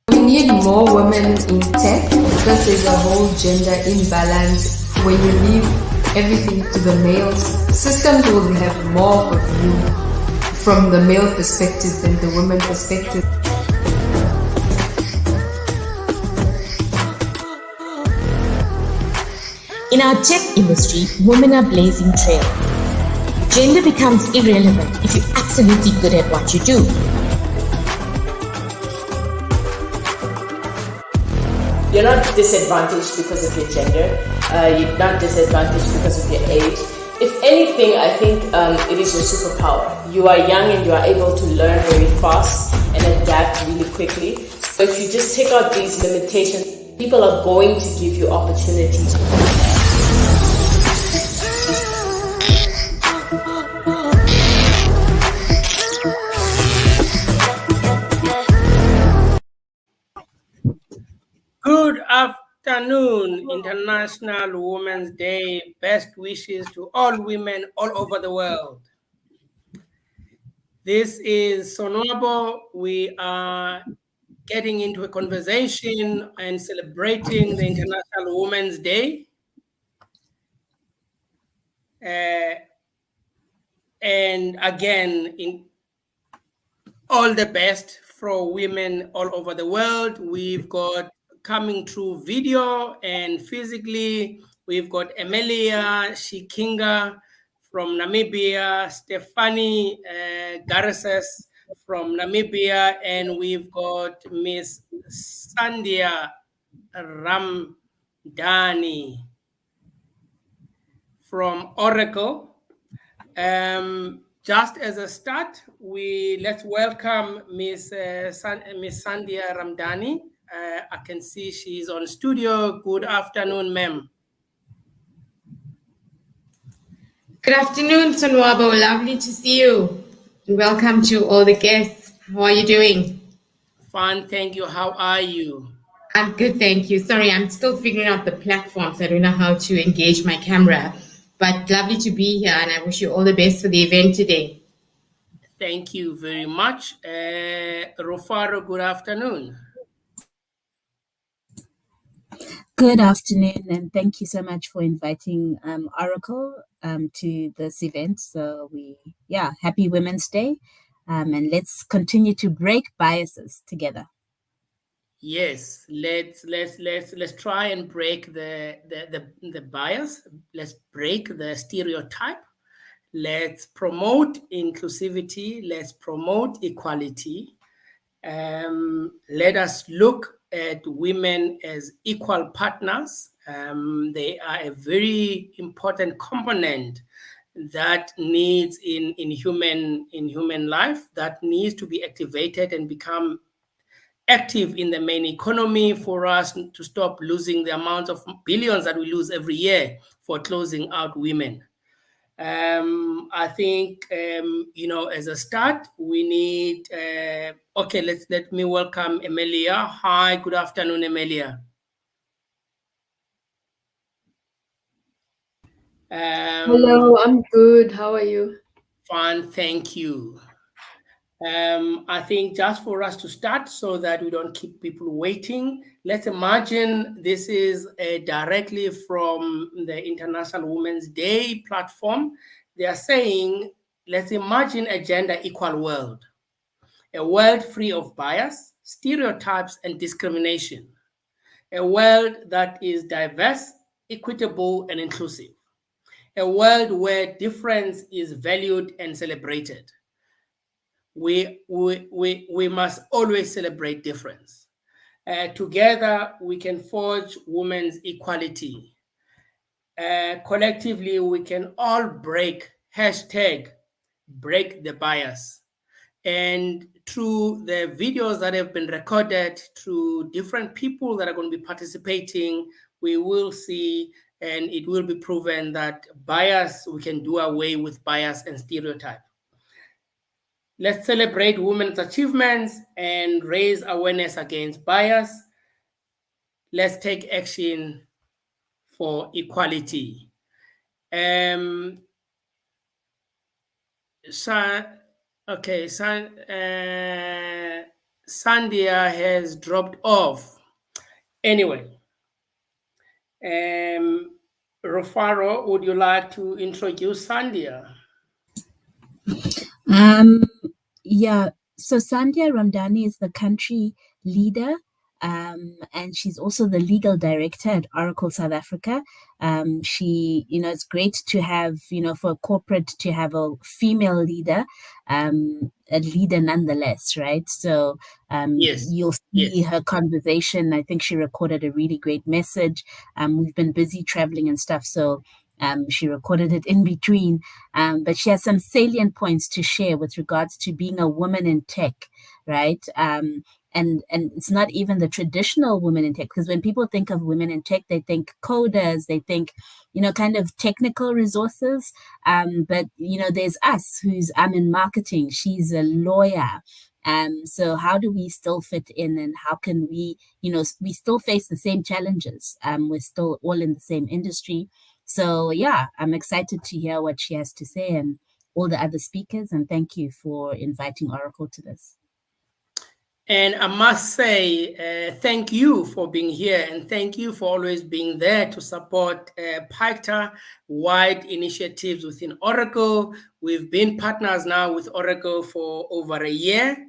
We need more women in tech because there's a whole gender imbalance. When you leave everything to the males, systems will have more of you from the male perspective than the women perspective. In our tech industry, women are blazing trail. Gender becomes irrelevant if you're absolutely good at what you do. You're not disadvantaged because of your gender. You're not disadvantaged because of your age. If anything, I think it is your superpower. You are young and you are able to learn very fast and adapt really quickly. So if you just take out these limitations, people are going to give you opportunities. Good afternoon, International Women's Day. Best wishes to all women all over the world. This is Sonwabo. We are getting into a conversation and celebrating the International Women's Day. And again, in all the best for women all over the world. We've got coming through video and physically, we've got Emilia Shikanga from Namibia, Stephanie Garces from Namibia, and we've got Miss Sandia Ramdani from Oracle. Just as a start, let's welcome Miss Sandia Ramdani. I can see she's on studio. Good afternoon, ma'am. Good afternoon, Sonwabo. Lovely to see you. And welcome to all the guests. How are you doing? Fine, thank you. How are you? I'm good, thank you. Sorry, I'm still figuring out the platforms. I don't know how to engage my camera. But lovely to be here, and I wish you all the best for the event today. Thank you very much. Rufaro, good afternoon. Good afternoon, and thank you so much for inviting Oracle to this event. So happy Women's Day, and let's continue to break biases together. Yes, let's try and break the bias. Let's break the stereotype. Let's promote inclusivity. Let's promote equality. Let us look at women as equal partners. They are a very important component that needs in human life, that needs to be activated and become active in the main economy for us to stop losing the amount of billions that we lose every year for closing out women. I think, as a start, we need, let me welcome Emilia. Hi, good afternoon, Emilia. Hello, I'm good. How are you? Fine, thank you. I think just for us to start so that we don't keep people waiting, let's imagine this is directly from the International Women's Day platform. They are saying, let's imagine a gender equal world, a world free of bias, stereotypes, and discrimination, a world that is diverse, equitable, and inclusive, a world where difference is valued and celebrated. We must always celebrate difference. Together, we can forge women's equality. Collectively, we can all break #break the bias. And through the videos that have been recorded, through different people that are going to be participating, we will see and it will be proven that we can do away with bias and stereotype. Let's celebrate women's achievements and raise awareness against bias. Let's take action for equality. Sandia has dropped off. Anyway, Rufaro, would you like to introduce Sandia? Um, yeah, so Sandhya Ramdani is the country leader, and she's also the legal director at Oracle South Africa. She, it's great to have, for a corporate to have a female leader, a leader nonetheless, right? So Yes, you'll see yes. her conversation. I think she recorded a really great message. We've been busy traveling and stuff, so she recorded it in between, but she has some salient points to share with regards to being a woman in tech, right? And it's not even the traditional women in tech, because when people think of women in tech, they think coders, they think, kind of technical resources. But there's us who's I'm in marketing. She's a lawyer. So how do we still fit in, and how can we, we still face the same challenges. We're still all in the same industry. So yeah, I'm excited to hear what she has to say and all the other speakers. And thank you for inviting Oracle to this. And I must say, thank you for being here, and thank you for always being there to support Picta-wide initiatives within Oracle. We've been partners now with Oracle for over a year,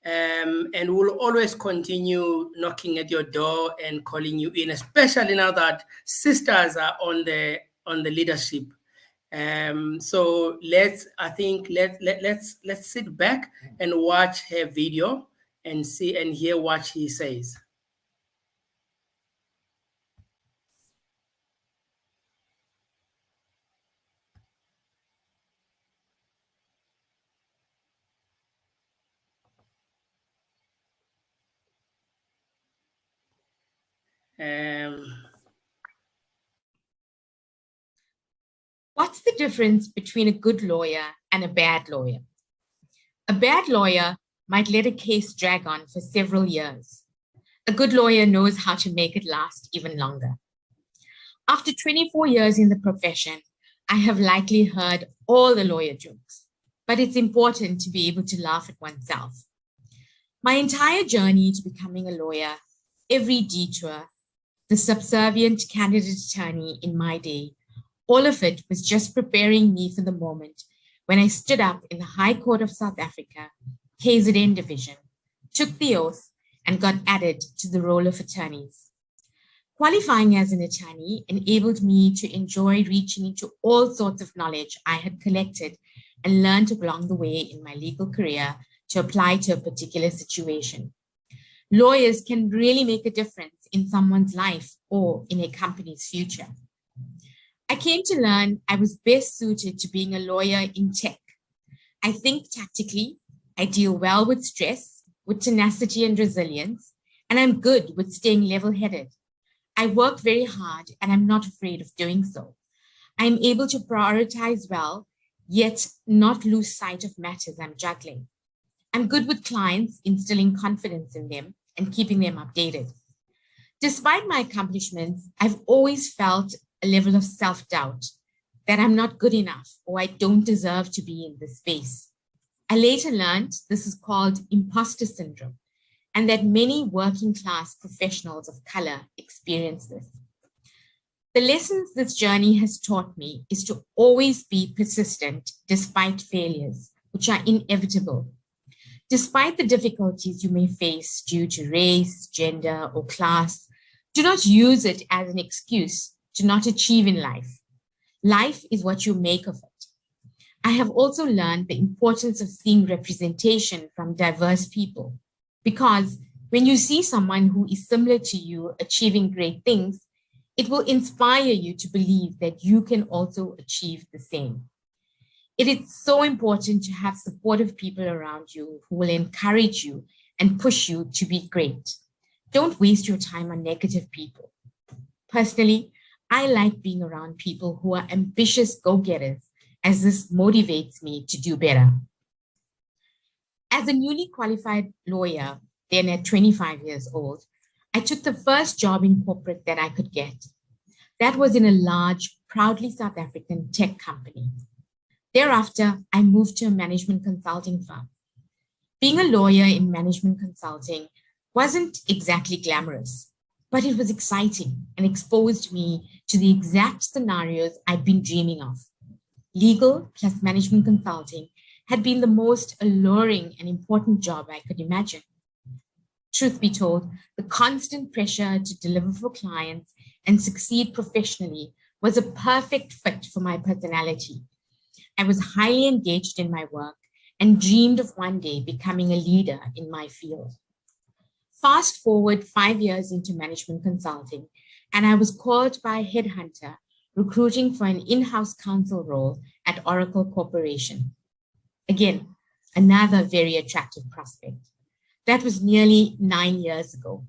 and we'll always continue knocking at your door and calling you in, especially now that sisters are on the leadership. So let's sit back and watch her video and see and hear what she says. What's the difference between a good lawyer and a bad lawyer? A bad lawyer might let a case drag on for several years. A good lawyer knows how to make it last even longer. After 24 years in the profession, I have likely heard all the lawyer jokes, but it's important to be able to laugh at oneself. My entire journey to becoming a lawyer, every detour, the subservient candidate attorney in my day, all of it was just preparing me for the moment when I stood up in the High Court of South Africa, KZN Division, took the oath, and got added to the roll of attorneys. Qualifying as an attorney enabled me to enjoy reaching into all sorts of knowledge I had collected and learned along the way in my legal career to apply to a particular situation. Lawyers can really make a difference in someone's life or in a company's future. I came to learn I was best suited to being a lawyer in tech. I think tactically, I deal well with stress, with tenacity and resilience, and I'm good with staying level-headed. I work very hard and I'm not afraid of doing so. I'm able to prioritize well, yet not lose sight of matters I'm juggling. I'm good with clients, instilling confidence in them and keeping them updated. Despite my accomplishments, I've always felt a level of self-doubt that I'm not good enough or I don't deserve to be in this space. I later learned this is called Impostor Syndrome, and that many working class professionals of color experience this. The lessons this journey has taught me is to always be persistent despite failures, which are inevitable. Despite the difficulties you may face due to race, gender, or class, do not use it as an excuse to not achieve in life. Life is what you make of it. I have also learned the importance of seeing representation from diverse people, because when you see someone who is similar to you achieving great things, it will inspire you to believe that you can also achieve the same. It is so important to have supportive people around you who will encourage you and push you to be great. Don't waste your time on negative people. Personally, I like being around people who are ambitious go-getters, as this motivates me to do better. As a newly qualified lawyer, then at 25 years old, I took the first job in corporate that I could get. That was in a large, proudly South African tech company. Thereafter, I moved to a management consulting firm. Being a lawyer in management consulting wasn't exactly glamorous, but it was exciting and exposed me to the exact scenarios I'd been dreaming of. Legal plus management consulting had been the most alluring and important job I could imagine. Truth be told, the constant pressure to deliver for clients and succeed professionally was a perfect fit for my personality. I was highly engaged in my work and dreamed of one day becoming a leader in my field. Fast forward 5 years into management consulting, and I was called by a headhunter recruiting for an in-house counsel role at Oracle Corporation. Again, another very attractive prospect. That was nearly 9 years ago.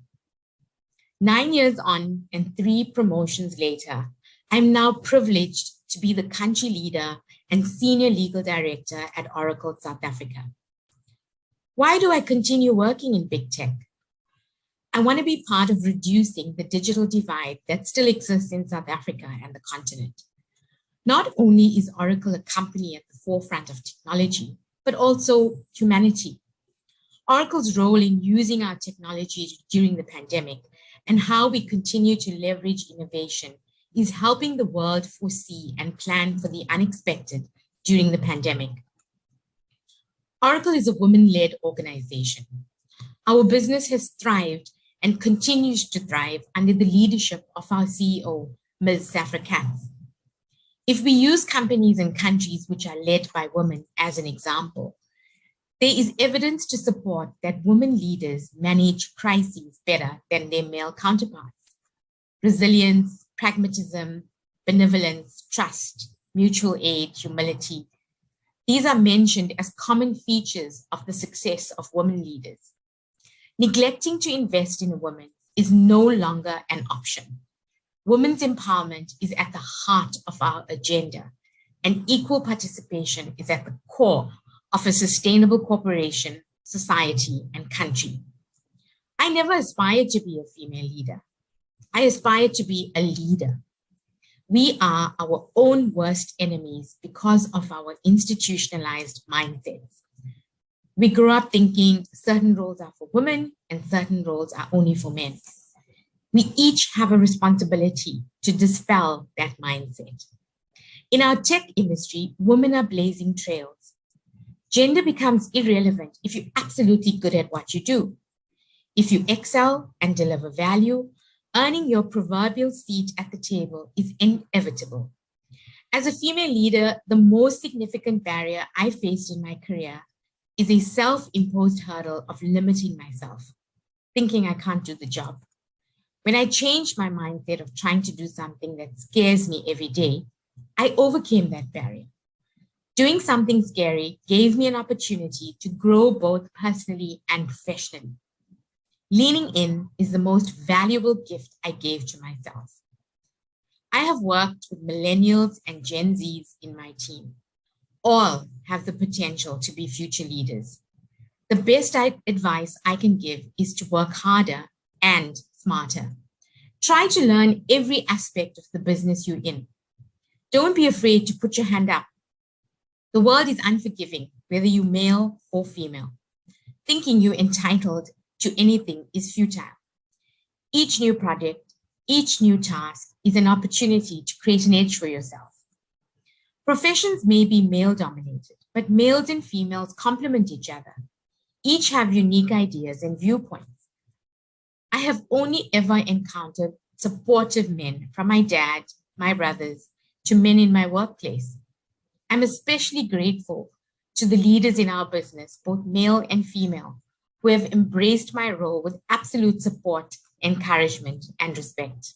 9 years on and 3 promotions later, I'm now privileged to be the country leader and senior legal director at Oracle South Africa. Why do I continue working in big tech? I want to be part of reducing the digital divide that still exists in South Africa and the continent. Not only is Oracle a company at the forefront of technology, but also humanity. Oracle's role in using our technology during the pandemic and how we continue to leverage innovation is helping the world foresee and plan for the unexpected during the pandemic. Oracle is a women-led organization. Our business has thrived and continues to thrive under the leadership of our CEO, Ms. Safra Katz. If we use companies and countries which are led by women as an example, there is evidence to support that women leaders manage crises better than their male counterparts. Resilience, pragmatism, benevolence, trust, mutual aid, humility. These are mentioned as common features of the success of women leaders. Neglecting to invest in a woman is no longer an option. Women's empowerment is at the heart of our agenda, and equal participation is at the core of a sustainable corporation, society, and country. I never aspired to be a female leader. I aspired to be a leader. We are our own worst enemies because of our institutionalized mindsets. We grew up thinking certain roles are for women and certain roles are only for men. We each have a responsibility to dispel that mindset. In our tech industry, women are blazing trails. Gender becomes irrelevant if you're absolutely good at what you do. If you excel and deliver value, earning your proverbial seat at the table is inevitable. As a female leader, the most significant barrier I faced in my career is a self-imposed hurdle of limiting myself, thinking I can't do the job. When I changed my mindset of trying to do something that scares me every day, I overcame that barrier. Doing something scary gave me an opportunity to grow both personally and professionally. Leaning in is the most valuable gift I gave to myself. I have worked with millennials and Gen Zs in my team. All have the potential to be future leaders. The best advice I can give is to work harder and smarter. Try to learn every aspect of the business you're in. Don't be afraid to put your hand up. The world is unforgiving, whether you're male or female. Thinking you're entitled to anything is futile. Each new project, each new task is an opportunity to create an edge for yourself. Professions may be male-dominated, but males and females complement each other. Each have unique ideas and viewpoints. I have only ever encountered supportive men, from my dad, my brothers, to men in my workplace. I'm especially grateful to the leaders in our business, both male and female, who have embraced my role with absolute support, encouragement, and respect.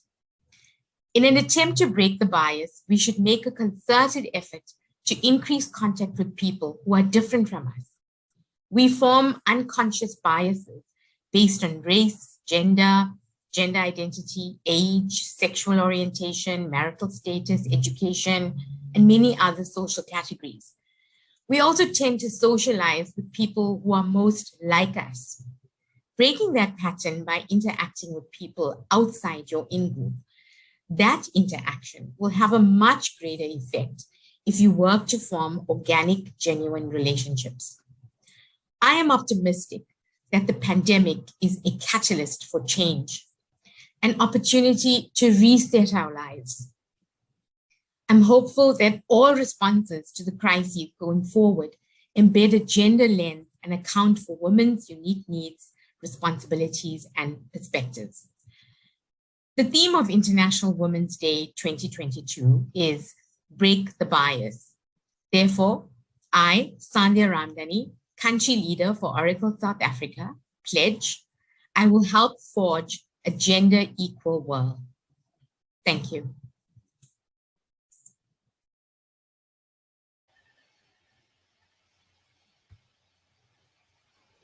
In an attempt to break the bias, we should make a concerted effort to increase contact with people who are different from us. We form unconscious biases based on race, gender identity, age, sexual orientation, marital status, education, and many other social categories. We also tend to socialize with people who are most like us. Breaking that pattern by interacting with people outside your in-group, that interaction will have a much greater effect if you work to form organic, genuine relationships. I am optimistic that the pandemic is a catalyst for change, an opportunity to reset our lives. I'm hopeful that all responses to the crisis going forward embed a gender lens and account for women's unique needs, responsibilities, and perspectives. The theme of International Women's Day 2022 is Break the Bias. Therefore, I, Sandhya Ramdhani, country leader for Oracle South Africa, pledge I will help forge a gender equal world. Thank you.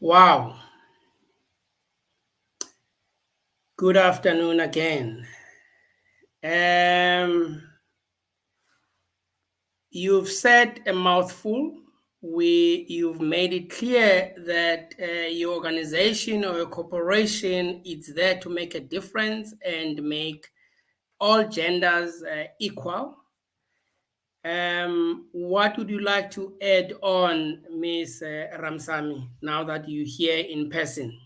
Wow. Good afternoon again. You've said a mouthful. You've made it clear that your organization or your corporation is there to make a difference and make all genders equal. What would you like to add on, Ms. Ramsamy, now that you're here in person?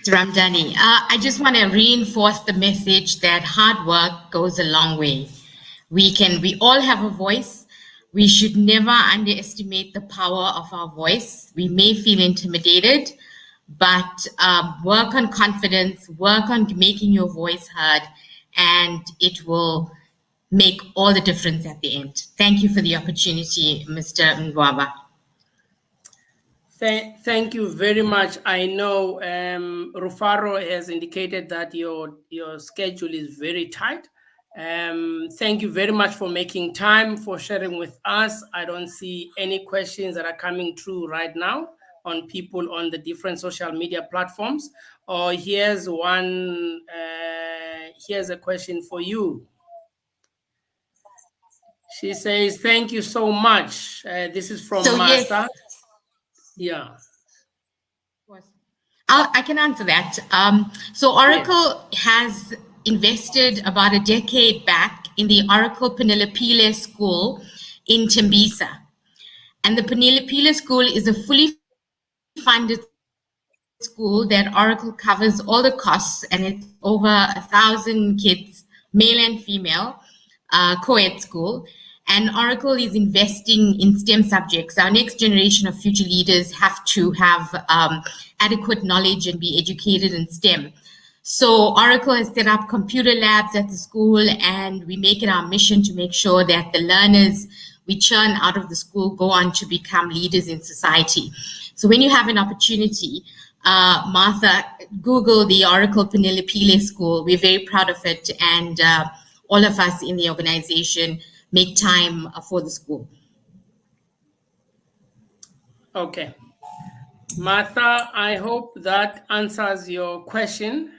Ramdhani, I just want to reinforce the message that hard work goes a long way. We all have a voice. We should never underestimate the power of our voice. We may feel intimidated, but work on confidence, work on making your voice heard, and it will make all the difference at the end. Thank you for the opportunity, Mr. Mwaba. Thank you very much. I know Rufaro has indicated that your schedule is very tight. Thank you very much for making time, for sharing with us. I don't see any questions that are coming through right now on people on the different social media platforms. Or here's one, here's a question for you. She says, thank you so much. This is from Martha. Yes. Yeah. I can answer that. So Oracle has invested about a decade back in the Oracle Penelopele School in Tembisa. And the Penelopele School is a fully funded school that Oracle covers all the costs, and it's over 1,000 kids, male and female, co-ed school. And Oracle is investing in STEM subjects. Our next generation of future leaders have to have adequate knowledge and be educated in STEM. So Oracle has set up computer labs at the school, and we make it our mission to make sure that the learners we churn out of the school go on to become leaders in society. So when you have an opportunity, Martha, Google the Oracle Penelopele School. We're very proud of it, and all of us in the organization make time for the school. Okay. Martha, I hope that answers your question.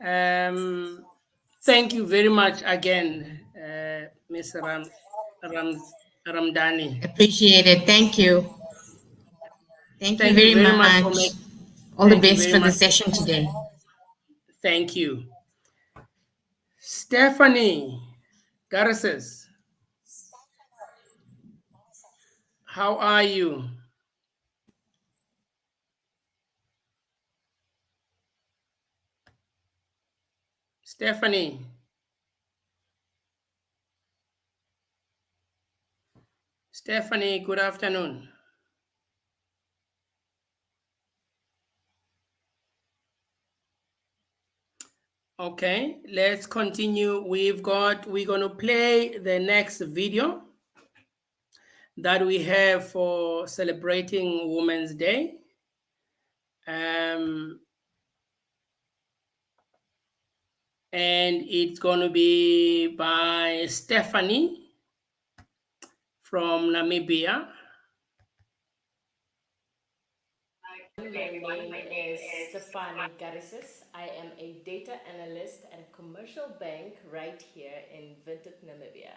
Thank you very much again, Ms. Ramdhani. Appreciate it. Thank you. Thank you very much. All the best for the session today. Thank you. Stephanie Garces, how are you? Stephanie. Stephanie, good afternoon. Okay, let's continue. We're going to play the next video that we have for celebrating Women's Day. And it's going to be by Stephanie from Namibia. My name is Stefani Garisis. I am a data analyst at a commercial bank right here in Windhoek, Namibia.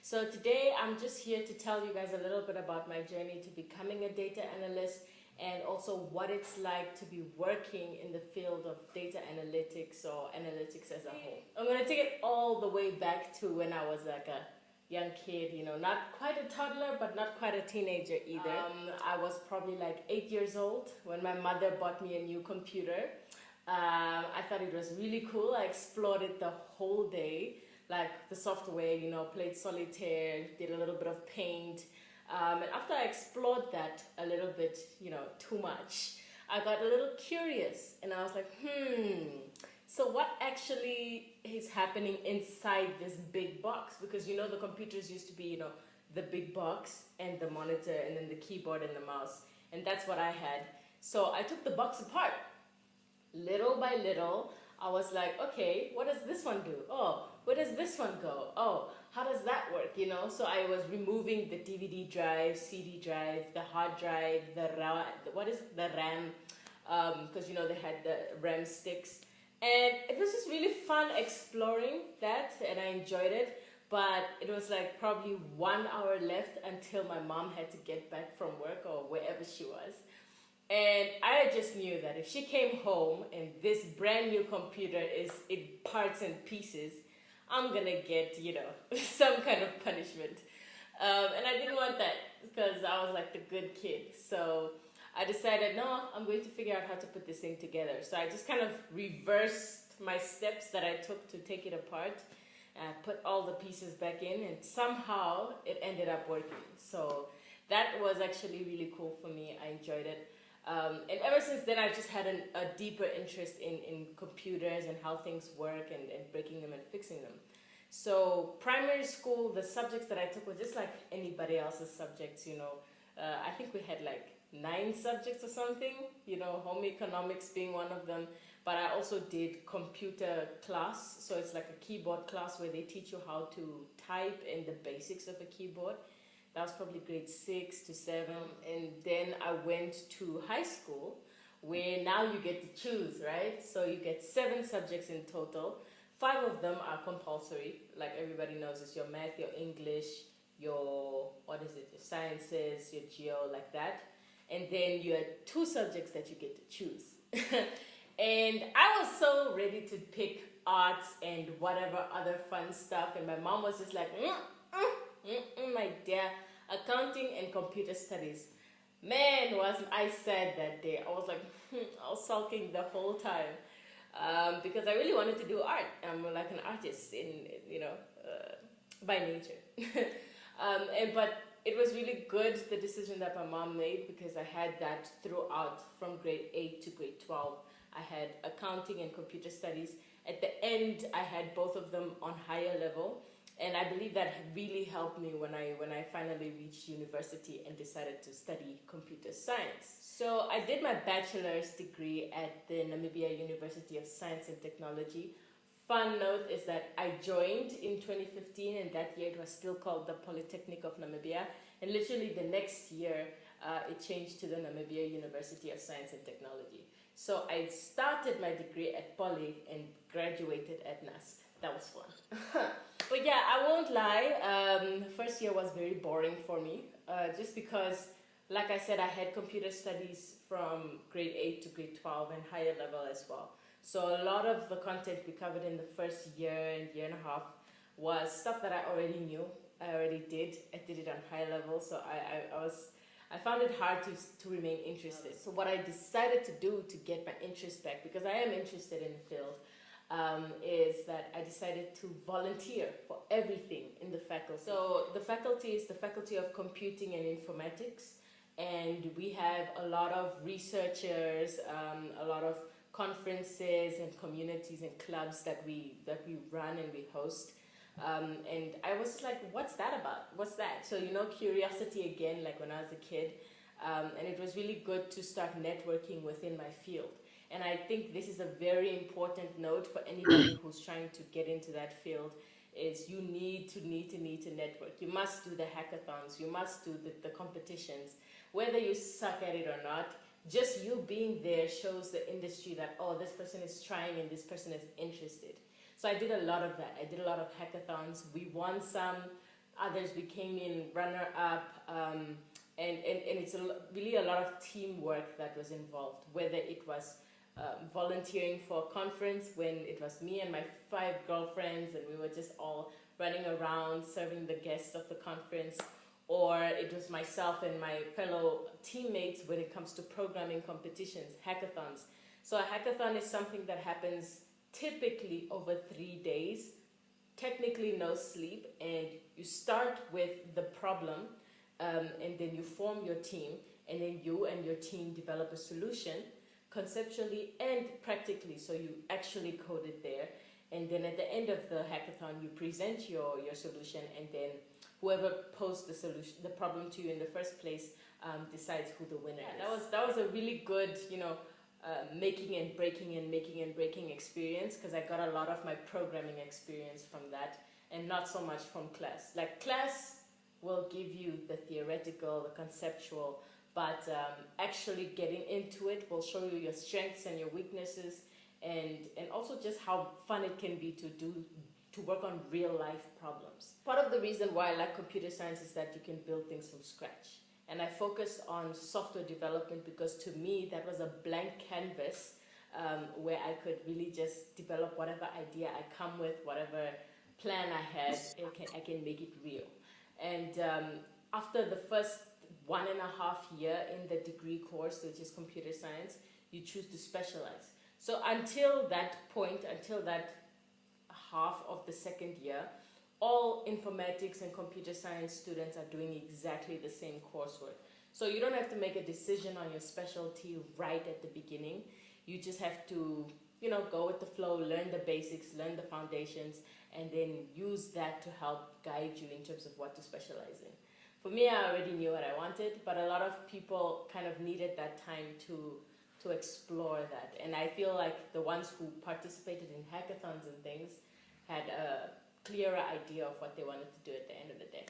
So today I'm just here to tell you guys a little bit about my journey to becoming a data analyst and also what it's like to be working in the field of data analytics or analytics as a whole. I'm going to take it all the way back to when I was like a young kid, not quite a toddler, but not quite a teenager either. I was probably like 8 years old when my mother bought me a new computer. I thought it was really cool. I explored it the whole day, like the software, played solitaire, did a little bit of paint. And after I explored that a little bit, too much, I got a little curious and I was like, so what actually is happening inside this big box? Because the computers used to be, the big box and the monitor and then the keyboard and the mouse. And that's what I had. So I took the box apart. Little by little, I was like, okay, what does this one do? Oh, where does this one go? Oh, how does that work? So I was removing the DVD drive, CD drive, the hard drive, the RAM, because they had the RAM sticks. And it was just really fun exploring that, and I enjoyed it. But it was like probably 1 hour left until my mom had to get back from work or wherever she was. And I just knew that if she came home and this brand new computer is in parts and pieces, I'm gonna get, some kind of punishment. And I didn't want that because I was like the good kid. So I decided, no, I'm going to figure out how to put this thing together. So I just kind of reversed my steps that I took to take it apart, put all the pieces back in, and somehow it ended up working. So that was actually really cool for me. I enjoyed it. And ever since then, I've just had a deeper interest in computers and how things work and breaking them and fixing them. So primary school, the subjects that I took were just like anybody else's subjects, I think we had like 9 subjects or something, home economics being one of them. But I also did computer class. So it's like a keyboard class where they teach you how to type and the basics of a keyboard. That was probably grade 6 to 7. And then I went to high school where now you get to choose, right? So you get 7 subjects in total. 5 of them are compulsory. Like everybody knows, it's your math, your English, your sciences, your geo, like that. And then you had 2 subjects that you get to choose. And I was so ready to pick arts and whatever other fun stuff. And my mom was just like, my dear, accounting and computer studies. Man, was I sad that day. I was like, I was sulking the whole time because I really wanted to do art. I'm like an artist by nature. But it was really good, the decision that my mom made, because I had that throughout from grade 8 to grade 12. I had accounting and computer studies. At the end, I had both of them on higher level. And I believe that really helped me when I finally reached university and decided to study computer science. So I did my bachelor's degree at the Namibia University of Science and Technology. Fun note is that I joined in 2015, and that year it was still called the Polytechnic of Namibia. And literally the next year, it changed to the Namibia University of Science and Technology. So I started my degree at Poly and graduated at NUST. That was fun. But yeah, I won't lie, first year was very boring for me, just because, like I said, I had computer studies from grade 8 to grade 12 and higher level as well. So a lot of the content we covered in the first year and year and a half was stuff that I already knew, I already did. I did it on high level, so I found it hard to remain interested. So what I decided to do to get my interest back, because I am interested in the field, is that I decided to volunteer for everything in the faculty. So the faculty is the Faculty of Computing and Informatics, and we have a lot of researchers, a lot of conferences and communities and clubs that we run and we host. And I was like, what's that about? What's that? So, curiosity again, like when I was a kid. And it was really good to start networking within my field. And I think this is a very important note for anybody who's trying to get into that field, is you need to network. You must do the hackathons. You must do the competitions. Whether you suck at it or not, just you being there shows the industry that, oh, this person is trying and this person is interested. So I did a lot of that. I did a lot of hackathons. We won some, others we came in runner-up, and it's really a lot of teamwork that was involved, whether it was volunteering for a conference when it was me and my 5 girlfriends, and we were just all running around serving the guests of the conference. Or it was myself and my fellow teammates when it comes to programming competitions, hackathons. So a hackathon is something that happens typically over 3 days, technically no sleep, and you start with the problem, and then you form your team, and then you and your team develop a solution conceptually and practically, so you actually code it there. And then at the end of the hackathon, you present your solution, and then whoever posed the problem to you in the first place decides who the winner is. That was a really good, making and breaking experience, because I got a lot of my programming experience from that, and not so much from class. Like, class will give you the theoretical, the conceptual, but actually getting into it will show you your strengths and your weaknesses, and also just how fun it can be to work on real life problems. Part of the reason why I like computer science is that you can build things from scratch. And I focused on software development because, to me, that was a blank canvas where I could really just develop whatever idea I come with, whatever plan I had, I can make it real. And after the first 1.5 year in the degree course, which is computer science, you choose to specialize. So until that point, until that half of the second year, all informatics and computer science students are doing exactly the same coursework. So you don't have to make a decision on your specialty right at the beginning. You just have to, go with the flow, learn the basics, learn the foundations, and then use that to help guide you in terms of what to specialize in. For me, I already knew what I wanted, but a lot of people kind of needed that time to explore that. And I feel like the ones who participated in hackathons and things had a clearer idea of what they wanted to do at the end of the day.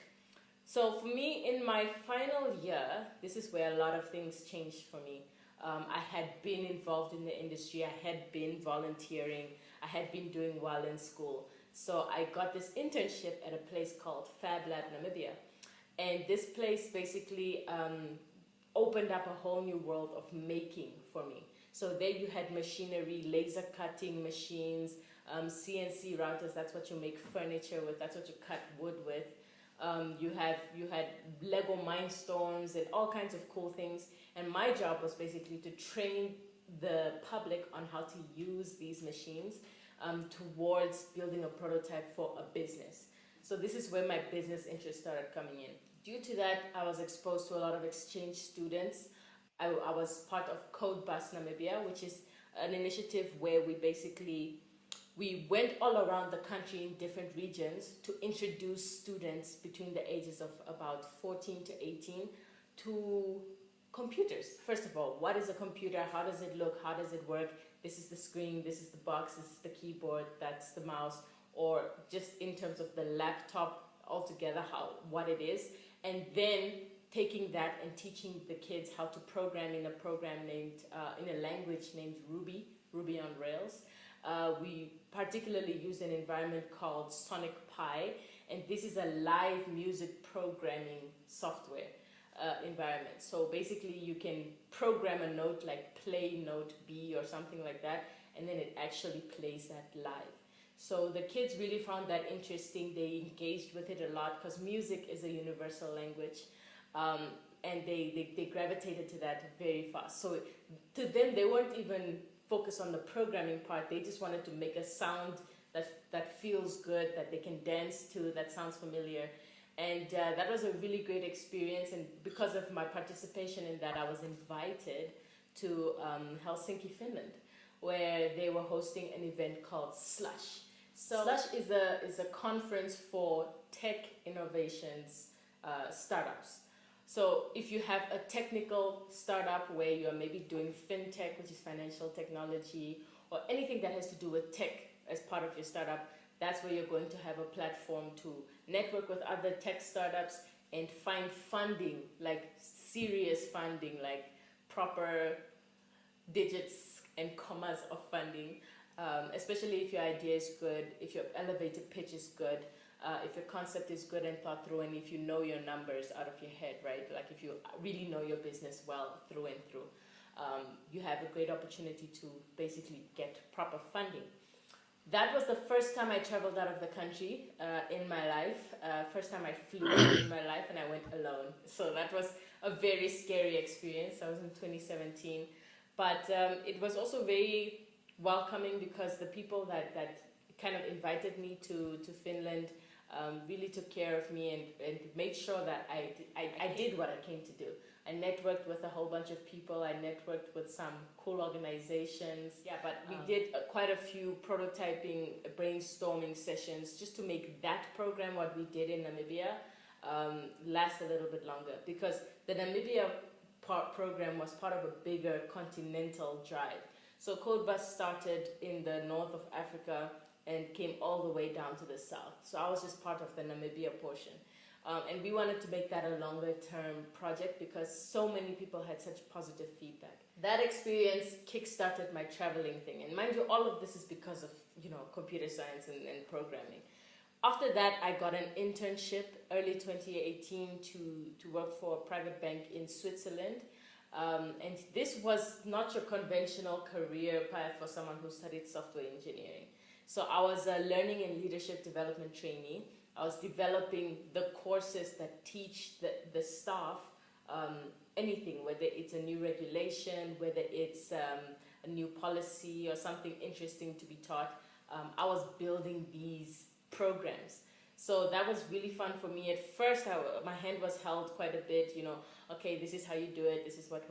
So for me, in my final year, this is where a lot of things changed for me. I had been involved in the industry, I had been volunteering, I had been doing well in school. So I got this internship at a place called Fab Lab Namibia. And this place basically opened up a whole new world of making for me. So there you had machinery, laser cutting machines, CNC routers, that's what you make furniture with, that's what you cut wood with. You had Lego Mindstorms and all kinds of cool things. And my job was basically to train the public on how to use these machines towards building a prototype for a business. So this is where my business interest started coming in. Due to that, I was exposed to a lot of exchange students. I was part of Code Bus Namibia, which is an initiative where we went all around the country in different regions to introduce students between the ages of about 14 to 18 to computers. First of all, what is a computer? How does it look? How does it work? This is the screen, this is the box, this is the keyboard, that's the mouse, or just in terms of the laptop altogether, what it is. And then taking that and teaching the kids how to program in a language named Ruby on Rails. We particularly use an environment called Sonic Pi, and this is a live music programming software environment. So basically you can program a note like play note B or something like that, and then it actually plays that live. So the kids really found that interesting. They engaged with it a lot because music is a universal language, and they gravitated to that very fast. So to them, they weren't even focused on the programming part. They just wanted to make a sound that feels good, that they can dance to, that sounds familiar. And that was a really great experience. And because of my participation in that, I was invited to Helsinki, Finland, where they were hosting an event called Slush. So Slush is a conference for tech innovations startups. So if you have a technical startup where you're maybe doing fintech, which is financial technology, or anything that has to do with tech as part of your startup, that's where you're going to have a platform to network with other tech startups and find funding, like serious funding, like proper digits and commas of funding. Especially if your idea is good, if your elevator pitch is good, if your concept is good and thought through, and if you know your numbers out of your head, right? Like if you really know your business well through and through. you have a great opportunity to basically get proper funding. That was the first time I traveled out of the country in my life. First time I flew in my life, and I went alone. So that was a very scary experience. I was in 2017. But it was also very welcoming because the people that kind of invited me to Finland really took care of me and made sure that I did what I came to do. I networked with a whole bunch of people. I networked with some cool organizations. Yeah, but we did quite a few prototyping, brainstorming sessions just to make that program, what we did in Namibia, last a little bit longer. Because the Namibia program was part of a bigger continental drive. So CodeBus started in the north of Africa and came all the way down to the south. So I was just part of the Namibia portion. And we wanted to make that a longer term project because so many people had such positive feedback. That experience kickstarted my traveling thing. And mind you, all of this is because of, computer science and programming. After that, I got an internship early 2018 to work for a private bank in Switzerland. And this was not your conventional career path for someone who studied software engineering. So I was a learning and leadership development trainee. I was developing the courses that teach the staff anything, whether it's a new regulation, whether it's a new policy or something interesting to be taught. I was building these programs. So that was really fun for me. At first, my hand was held quite a bit, okay, this is how you do it, this is what.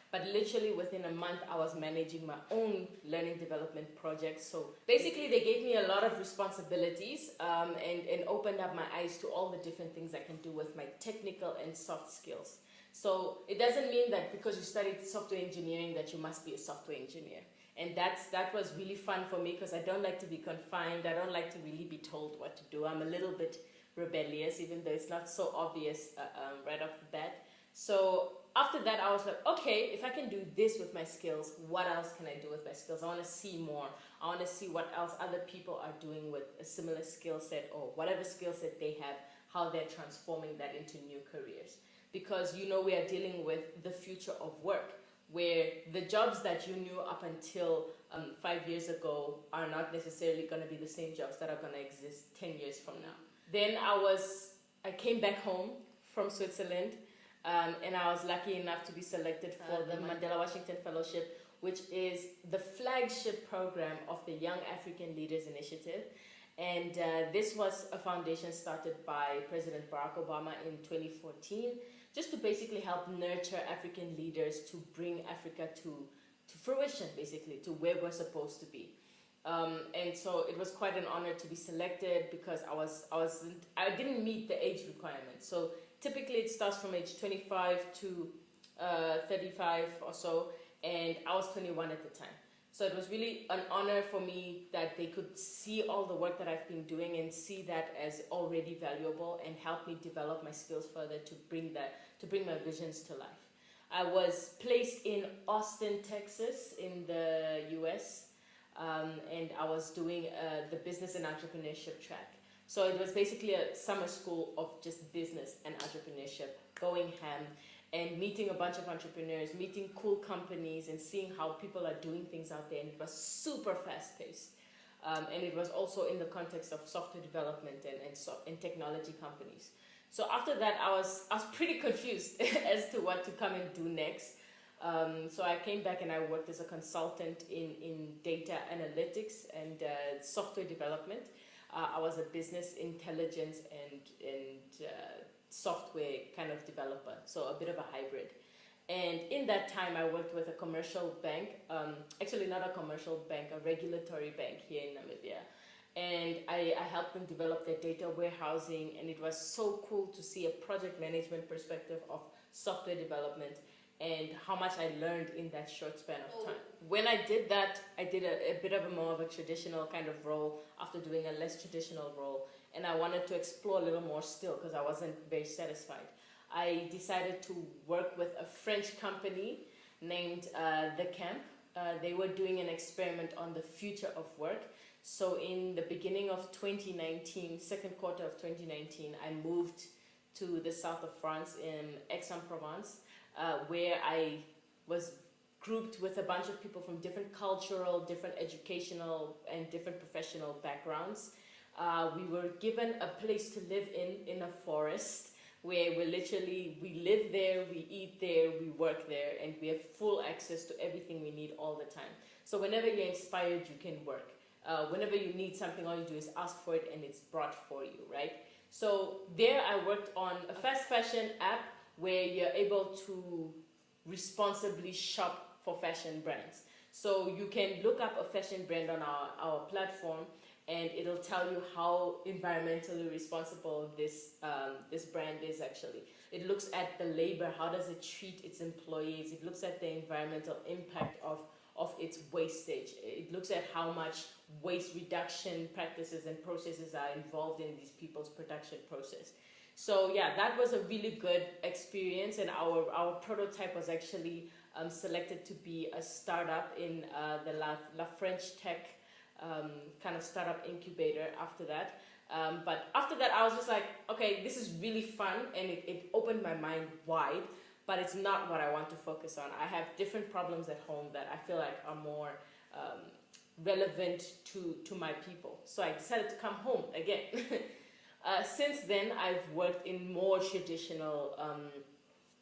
But literally within a month, I was managing my own learning development projects. So basically, they gave me a lot of responsibilities and opened up my eyes to all the different things I can do with my technical and soft skills. So it doesn't mean that because you studied software engineering that you must be a software engineer. And that was really fun for me because I don't like to be confined. I don't like to really be told what to do. I'm a little bit rebellious, even though it's not so obvious right off the bat. So after that, I was like, okay, if I can do this with my skills, what else can I do with my skills? I want to see more. I want to see what else other people are doing with a similar skill set or whatever skill set they have, how they're transforming that into new careers. Because, we are dealing with the future of work, where the jobs that you knew up until 5 years ago are not necessarily going to be the same jobs that are going to exist 10 years from now. Then I came back home from Switzerland, and I was lucky enough to be selected for the Mandela Washington Fellowship, which is the flagship program of the Young African Leaders Initiative. And this was a foundation started by President Barack Obama in 2014, just to basically help nurture African leaders to bring Africa to fruition, basically, to where we're supposed to be. And so it was quite an honor to be selected because I didn't meet the age requirement. So typically it starts from age 25 to 35 or so, and I was 21 at the time. So it was really an honor for me that they could see all the work that I've been doing and see that as already valuable and help me develop my skills further to bring my visions to life. I was placed in Austin, Texas in the US, and I was doing the business and entrepreneurship track. So it was basically a summer school of just business and entrepreneurship, going ham and meeting a bunch of entrepreneurs, meeting cool companies and seeing how people are doing things out there. And it was super fast paced. And it was also in the context of software development and technology companies. So after that, I was pretty confused as to what to come and do next. So I came back and I worked as a consultant in data analytics and software development. I was a business intelligence and software kind of developer, so a bit of a hybrid. And in that time, I worked with a commercial bank, actually not a commercial bank, a regulatory bank here in Namibia. And I helped them develop their data warehousing, and it was so cool to see a project management perspective of software development and how much I learned in that short span of time. When I did that, I did a bit of a more of a traditional kind of role after doing a less traditional role. And I wanted to explore a little more still because I wasn't very satisfied. I decided to work with a French company named The Camp. They were doing an experiment on the future of work. So in the beginning of 2019, second quarter of 2019, I moved to the south of France in Aix-en-Provence, where I was grouped with a bunch of people from different cultural, different educational, and different professional backgrounds. We were given a place to live in a forest where we live there, we eat there, we work there, and we have full access to everything we need all the time. So whenever you're inspired, you can work. Whenever you need something, all you do is ask for it and it's brought for you, right? So there I worked on a fast fashion app where you're able to responsibly shop for fashion brands. So you can look up a fashion brand on our platform and it'll tell you how environmentally responsible this brand is actually. It looks at the labor, how does it treat its employees, it looks at the environmental impact of its wastage, it looks at how much waste reduction practices and processes are involved in these people's production process. So yeah, that was a really good experience, and our prototype was actually selected to be a startup in the La French Tech kind of startup incubator after that. But after that, I was just like, okay, this is really fun, and it opened my mind wide, but it's not what I want to focus on. I have different problems at home that I feel like are more relevant to my people. So I decided to come home again. Since then, I've worked in more traditional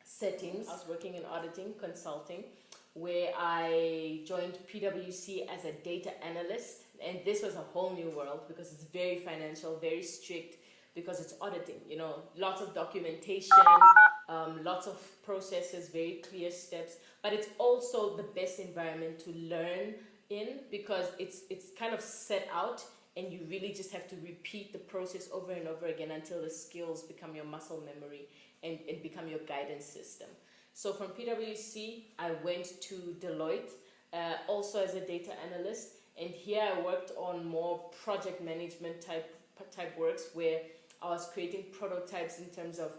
settings. I was working in auditing, consulting, where I joined PwC as a data analyst. And this was a whole new world because it's very financial, very strict, because it's auditing, you know, lots of documentation, lots of processes, very clear steps, but it's also the best environment to learn in because it's kind of set out and you really just have to repeat the process over and over again until the skills become your muscle memory and become your guidance system. So from PwC, I went to Deloitte, also as a data analyst, and here I worked on more project management type works where I was creating prototypes in terms of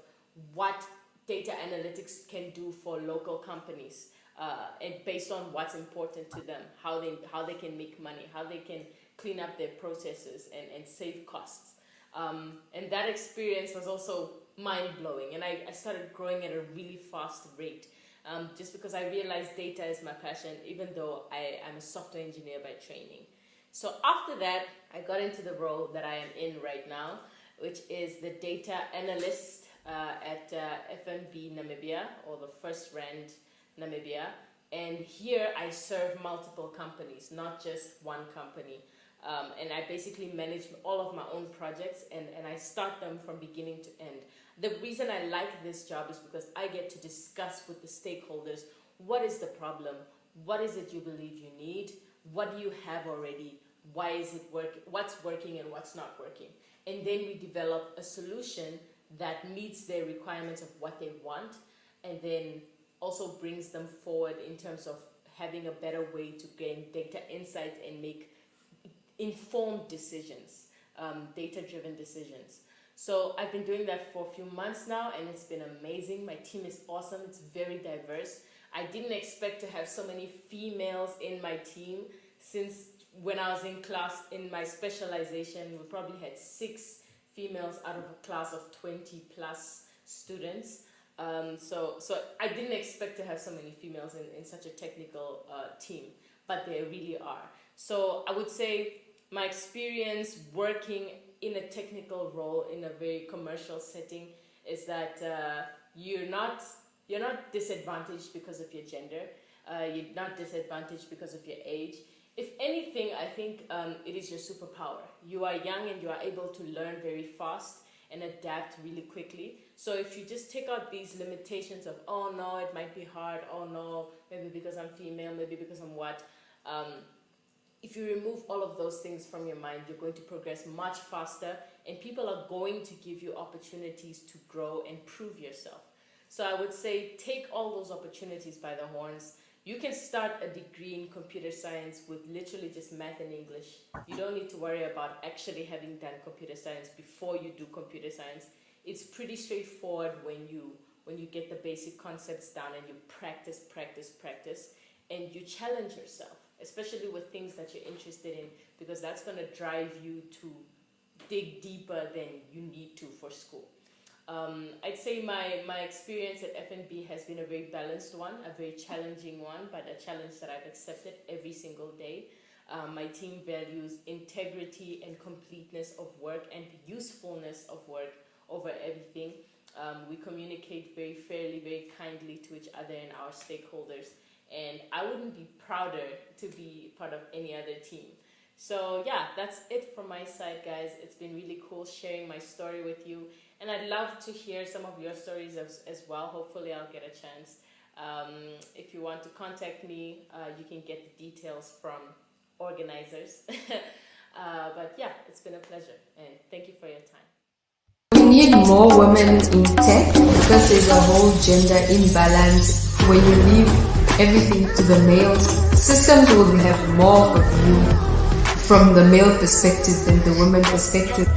what data analytics can do for local companies, and based on what's important to them, how they can make money, how they can clean up their processes and save costs. And that experience was also mind-blowing, and I started growing at a really fast rate, just because I realized data is my passion, even though I'm a software engineer by training. So after that, I got into the role that I am in right now, which is the data analyst at FNB Namibia, or the First Rand Namibia. And here I serve multiple companies, not just one company. And I basically manage all of my own projects, and I start them from beginning to end. The reason I like this job is because I get to discuss with the stakeholders, what is the problem? What is it you believe you need? What do you have already? Why is it working? What's working and what's not working? And then we develop a solution that meets their requirements of what they want, and then also brings them forward in terms of having a better way to gain data insights and make informed decisions, data-driven decisions. So I've been doing that for a few months now, and it's been amazing. My team is awesome. It's very diverse. I didn't expect to have so many females in my team. Since when I was in class, in my specialization, we probably had 6 females out of a class of 20 plus students. So I didn't expect to have so many females in such a technical team, but they really are. So I would say my experience working in a technical role in a very commercial setting is that you're not disadvantaged because of your gender. You're not disadvantaged because of your age. If anything, I think it is your superpower. You are young and you are able to learn very fast and adapt really quickly. So if you just take out these limitations of, oh no, it might be hard, oh no, maybe because I'm female, maybe because I'm what, if you remove all of those things from your mind, you're going to progress much faster, and people are going to give you opportunities to grow and prove yourself. So I would say take all those opportunities by the horns. You can start a degree in computer science with literally just math and English. You don't need to worry about actually having done computer science before you do computer science. It's pretty straightforward when you get the basic concepts down and you practice, and you challenge yourself, especially with things that you're interested in, because that's going to drive you to dig deeper than you need to for school. I'd say my experience at FNB has been a very balanced one, a very challenging one, but a challenge that I've accepted every single day. My team values integrity and completeness of work and usefulness of work over everything. We communicate very fairly, very kindly to each other and our stakeholders. And I wouldn't be prouder to be part of any other team. So yeah, that's it from my side, guys. It's been really cool sharing my story with you. And I'd love to hear some of your stories as well. Hopefully I'll get a chance. If you want to contact me, you can get the details from organizers. But yeah, it's been a pleasure. And thank you for your time. We need more women in tech because there's a whole gender imbalance. When you leave everything to the males, systems will have more of you from the male perspective than the woman perspective.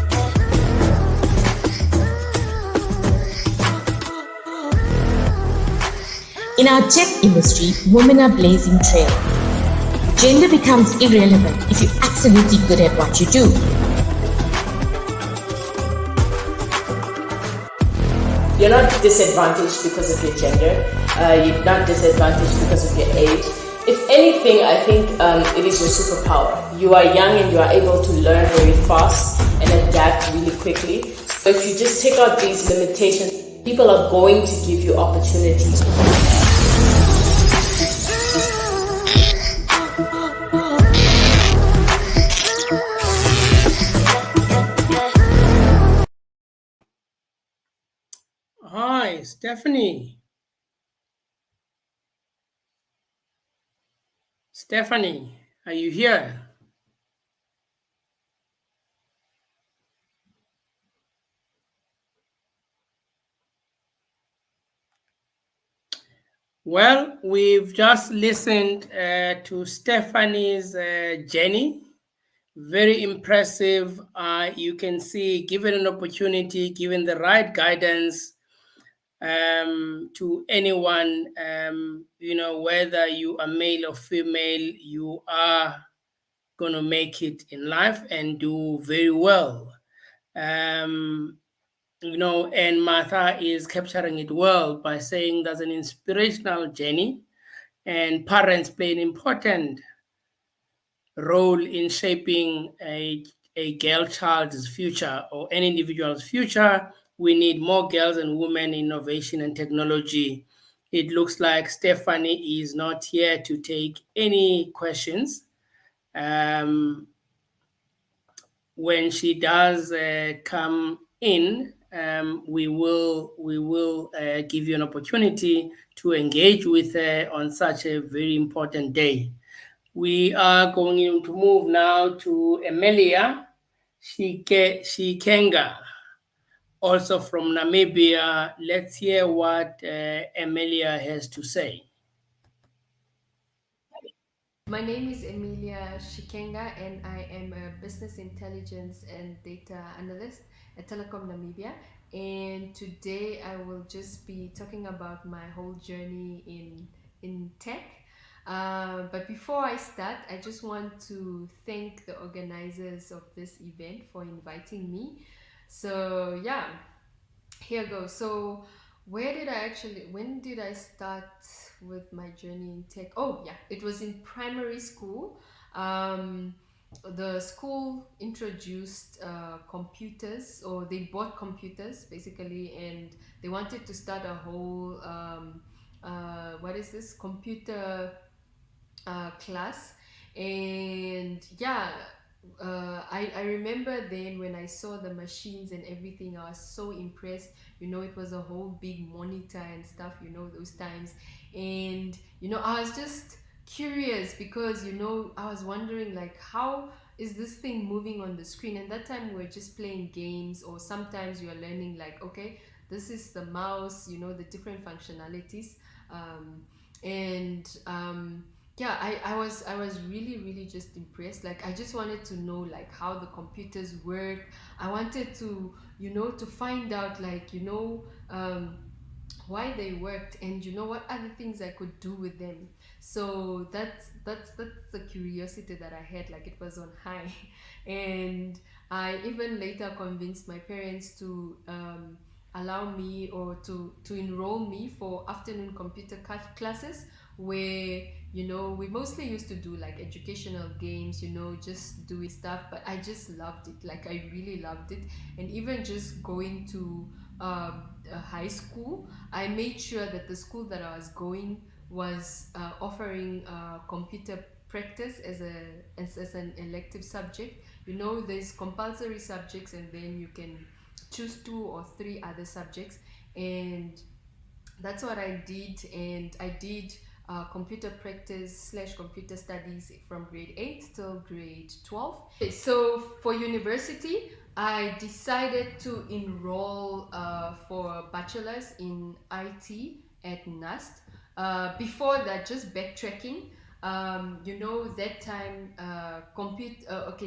In our tech industry, women are blazing trail. Gender becomes irrelevant if you're absolutely good at what you do. You're not disadvantaged because of your gender. You're not disadvantaged because of your age. If anything, I think it is your superpower. You are young and you are able to learn very fast and adapt really quickly. So if you just take out these limitations, people are going to give you opportunities. Hi, Stephanie. Stephanie, are you here? Well, we've just listened to Stephanie's journey. Very impressive. You can see, given an opportunity, given the right guidance to anyone, whether you are male or female, you are going to make it in life and do very well. And Martha is capturing it well by saying there's an inspirational journey, and parents play an important role in shaping a girl child's future or an individual's future. We need more girls and women in innovation and technology. It looks like Stephanie is not here to take any questions. When she does come in, we will give you an opportunity to engage with her on such a very important day. We are going to move now to Emilia Shikanga, also from Namibia. Let's hear what Emilia has to say. My name is Emilia Shikanga and I am a business intelligence and data analyst at Telecom Namibia. And today I will just be talking about my whole journey in tech. But before I start, I just want to thank the organizers of this event for inviting me. So yeah, here goes. So when did I start with my journey in tech? Oh yeah, it was in primary school. um, the school introduced computers, or they bought computers basically, and they wanted to start a whole what is this computer class. And yeah, I remember then when I saw the machines and everything, I was so impressed. It was a whole big monitor and stuff, those times. And I was just curious because I was wondering, like, how is this thing moving on the screen? And that time we were just playing games, or sometimes you're learning, like, okay, this is the mouse, the different functionalities. And yeah, I was really really just impressed. Like, I just wanted to know, like, how the computers work. I wanted to to find out, like, why they worked, and what other things I could do with them. So that's the curiosity that I had. Like, it was on high. And I even later convinced my parents to allow me or to enroll me for afternoon computer classes where we mostly used to do like educational games, just doing stuff, but I just loved it. Like I really loved it. And even just going to a high school, I made sure that the school that I was going was offering computer practice as an elective subject. There's compulsory subjects, and then you can choose 2 or 3 other subjects, and that's what I did. And I did computer practice / computer studies from grade 8 till grade 12. Okay, so for university, I decided to enroll for bachelor's in IT at NUST. Before that, just backtracking, that time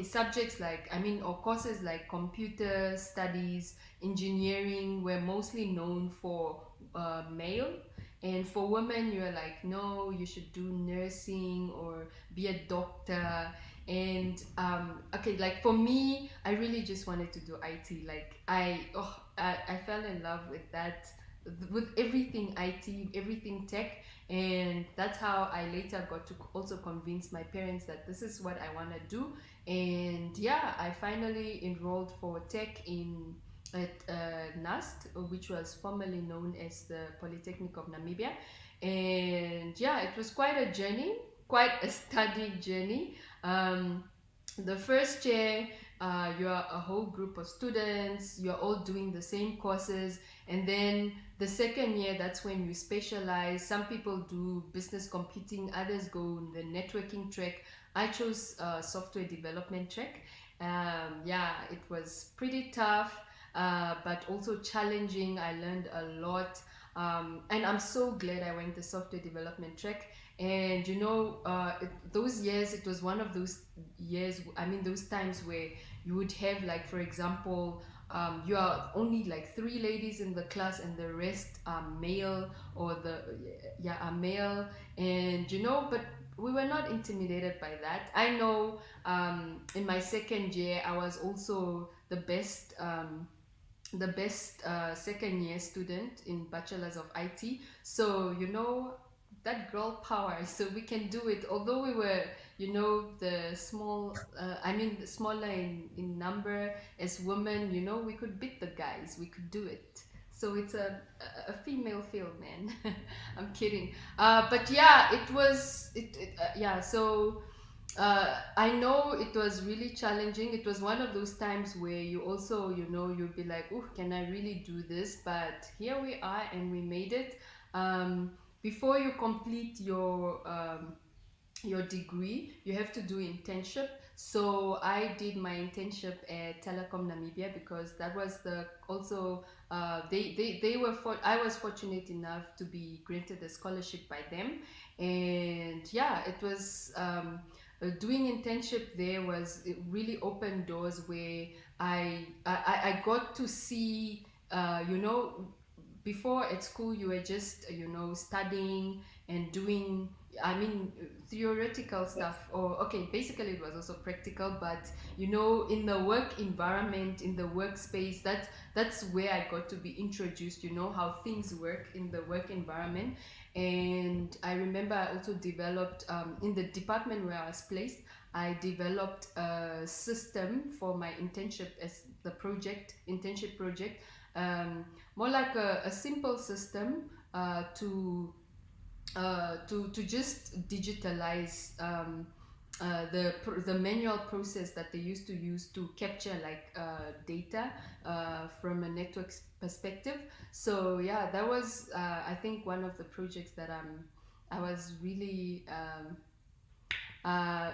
subjects like, or courses like computer studies, engineering were mostly known for male, and for women you're like, no, you should do nursing or be a doctor. And like for me, I really just wanted to do IT. Like I fell in love with that, with everything IT, everything tech. And that's how I later got to also convince my parents that this is what I want to do. And yeah, I finally enrolled for tech at NUST, which was formerly known as the Polytechnic of Namibia. And yeah, it was quite a journey, quite a study journey. The first year, you're a whole group of students, you're all doing the same courses. And then the second year, that's when you specialize. Some people do business computing, others go in the networking track. I chose software development track. Yeah, it was pretty tough, but also challenging. I learned a lot. And I'm so glad I went the software development track. And those years, it was one of those years, those times where you would have, like, for example, you are only like 3 ladies in the class and the rest are male, or are male. And but we were not intimidated by that. I know in my second year I was also the best second year student in bachelor's of IT. So that girl power, so we can do it. Although we were the smaller in number as women, we could beat the guys, we could do it. So it's a female field, man. I'm kidding. But yeah, so I know it was really challenging. It was one of those times where you also, you'll be like, oh, can I really do this? But here we are, and we made it. Before you complete your degree, you have to do internship. So I did my internship at Telecom Namibia, because that was I was fortunate enough to be granted a scholarship by them. And yeah, it was doing internship there was, it really opened doors where I got to see, before at school you were just studying and doing, theoretical stuff, or okay, basically it was also practical. But in the work environment, in the workspace, that's where I got to be introduced, how things work in the work environment. And I remember I also developed, in the department where I was placed, I developed a system for my internship as the internship project, more like a simple system to just digitalize the manual process that they used to use to capture like data from a network perspective. So yeah, that was I think one of the projects that I was really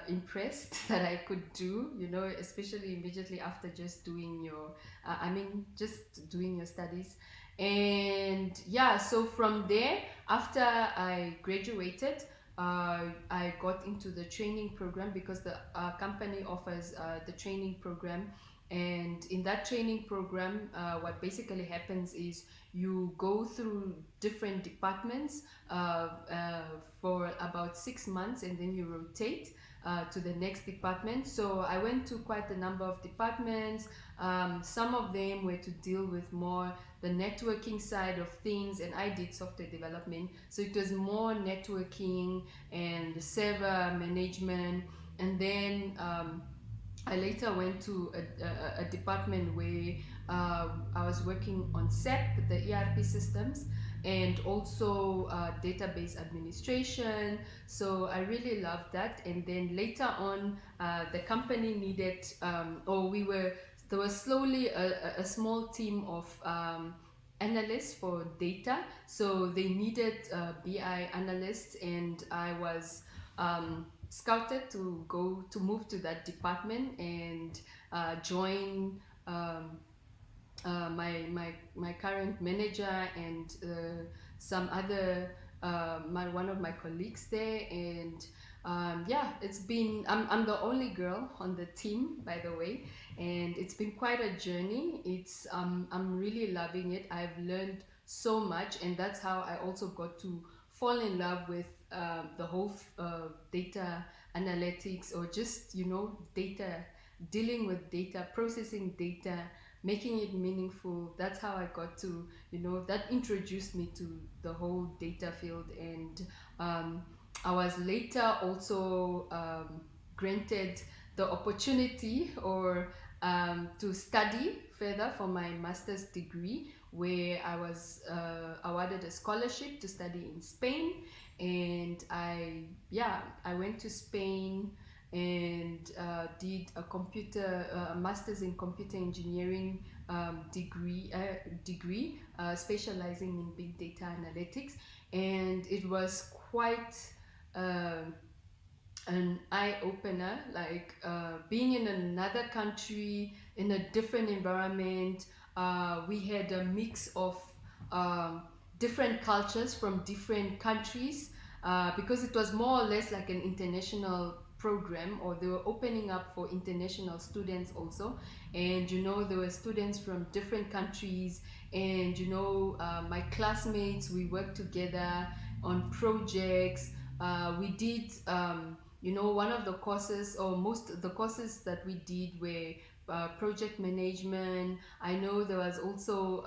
impressed that I could do, especially immediately after just doing just doing your studies. And yeah, so from there, after I graduated, I got into the training program, because the company offers the training program. And in that training program, what basically happens is you go through different departments for about 6 months, and then you rotate. to the next department. So I went to quite a number of departments. Some of them were to deal with more the networking side of things, and I did software development. So it was more networking and server management. And then I later went to a department where I was working on SAP, the ERP systems, and also database administration. So I really loved that. And then later on, the company needed, there was slowly a small team of analysts for data. So they needed BI analysts, and I was scouted to move to that department and join my current manager and some other one of my colleagues there. And yeah, it's been, I'm the only girl on the team, by the way, and it's been quite a journey. I'm really loving it. I've learned so much, and that's how I also got to fall in love with the whole data analytics, or just data, dealing with data, processing data, making it meaningful. That's how I got to, that introduced me to the whole data field. And I was later also granted the opportunity, or to study further for my master's degree, where I was awarded a scholarship to study in Spain. And I went to Spain and did a master's in computer engineering degree, specializing in big data analytics. And it was quite an eye-opener, like being in another country, in a different environment. We had a mix of different cultures from different countries, because it was more or less like an international program, or they were opening up for international students also. And there were students from different countries, and my classmates, we worked together on projects. We did one of the courses, or most of the courses that we did, were project management. I know there was also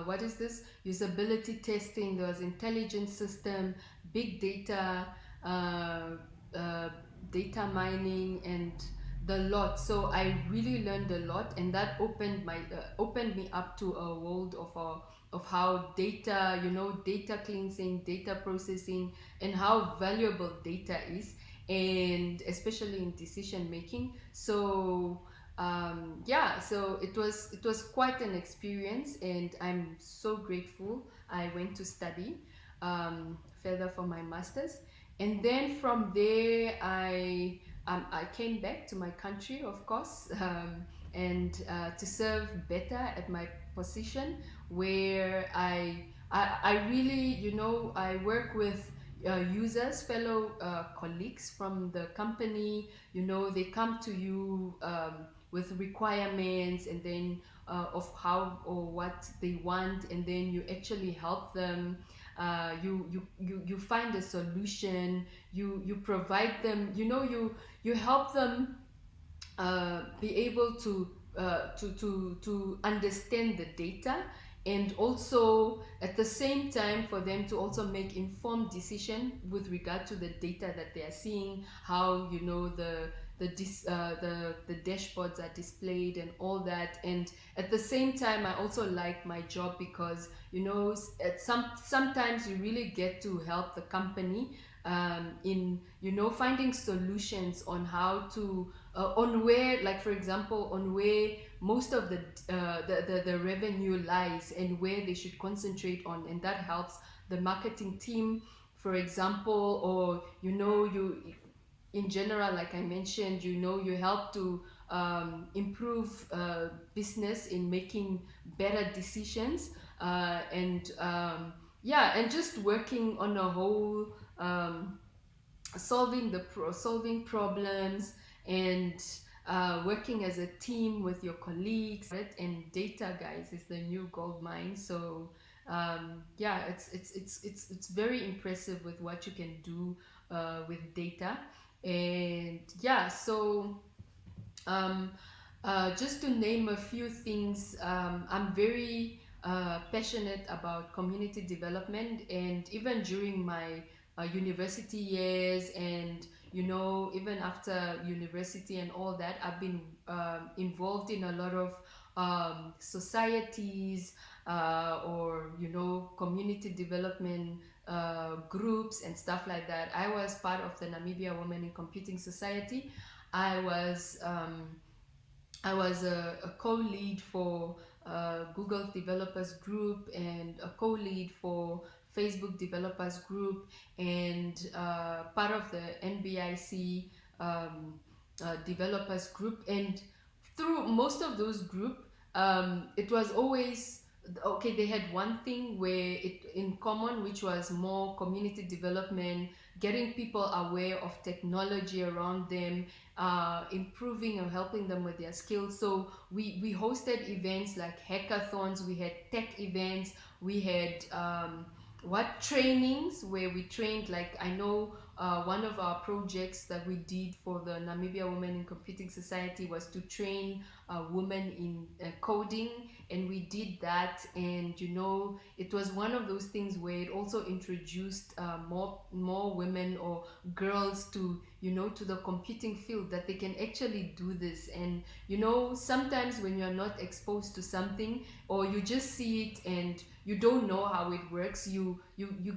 what is this, usability testing, there was intelligent system, big data, data mining, and the lot. So I really learned a lot, and that opened me up to a world of how data, data cleansing, data processing, and how valuable data is, and especially in decision making. So so it was quite an experience, and I'm so grateful I went to study further for my master's. And then from there, I came back to my country, of course, and to serve better at my position, where I really, I work with users, fellow colleagues from the company. They come to you with requirements, and then of how or what they want, and then you actually help them. You find a solution. You provide them. You help them be able to understand the data, and also at the same time for them to also make informed decision with regard to the data that they are seeing, how the dashboards are displayed and all that. And at the same time, I also like my job, because sometimes you really get to help the company in finding solutions on how to on where, like for example, on where most of the revenue lies, and where they should concentrate on. And that helps the marketing team, for example, or you in general, like I mentioned, you help to improve business in making better decisions, and just working on a whole, solving problems, and working as a team with your colleagues. And data, guys, is the new gold mine. So it's very impressive with what you can do with data. And yeah, so um, just to name a few things, I'm very passionate about community development, and even during my university years, and even after university and all that, I've been involved in a lot of societies, or community development groups and stuff like that. I was part of the Namibia Women in Computing Society. I was um, I was a co-lead for Google Developers Group, and a co-lead for Facebook Developers Group, and part of the NBIC Developers Group. And through most of those group, it was always okay. They had one thing where it in common, which was more community development, getting people aware of technology around them, improving and helping them with their skills. So we hosted events like hackathons, we had tech events, we had what trainings where we trained, like I know one of our projects that we did for the Namibia Women in Computing Society was to train women in coding, and we did that. And it was one of those things where it also introduced more women or girls to to the computing field, that they can actually do this. And sometimes when you're not exposed to something, or you just see it and you don't know how it works, you